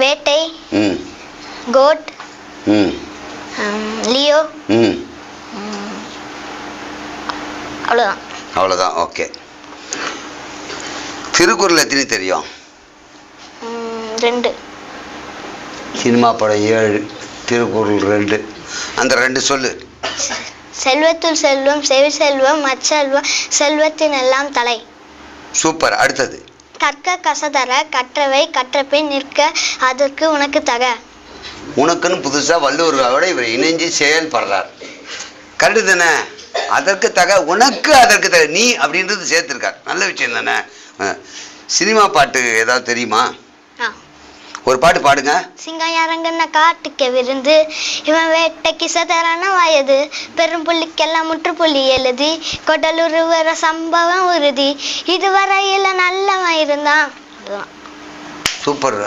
வேட்டை, code, Leo, அவ்வளோதான். அவ்வளோதான். ஓகே. திருக்குறள் எத்தனை தெரியும்? 2. சினிமா படம் 7, திருக்குறள் 2. அந்த 2 சொல்லு. செல்வத்துள் செல்வம், செவி செல்வம், அச்செல்வம், செல்வத்தின் எல்லாம் தலை. சூப்பர். அடுத்தது. கற்க கசதர, கற்றவை கற்றபின் நிற்க அதற்கு உனக்கு தக. உனக்குன்னு புதுசாக வள்ளுவரோட இவர் இணைஞ்சு செயல்படுறார். கரெக்டு தானே? அதற்கு தக, உனக்கு அதற்கு தக, நீ அப்படின்றது சேர்த்துருக்கார். நல்ல விஷயம் தானே? சினிமா பாட்டு ஏதாவது தெரியுமா? ஒரு பாட்டு பாடுங்க. சிங்காயாரங்கன்ன காட்டுக்கு விருந்து, இவன் வேட்டைக்கு சதரான வயது, பெரும் புள்ளிக்கெல்லாம் முற்றுப்புள்ளி எழுதி, கொடலுருவர சம்பவம் உறுதி, இதுவரையில நல்லவன் இருந்தான். சூப்பர்.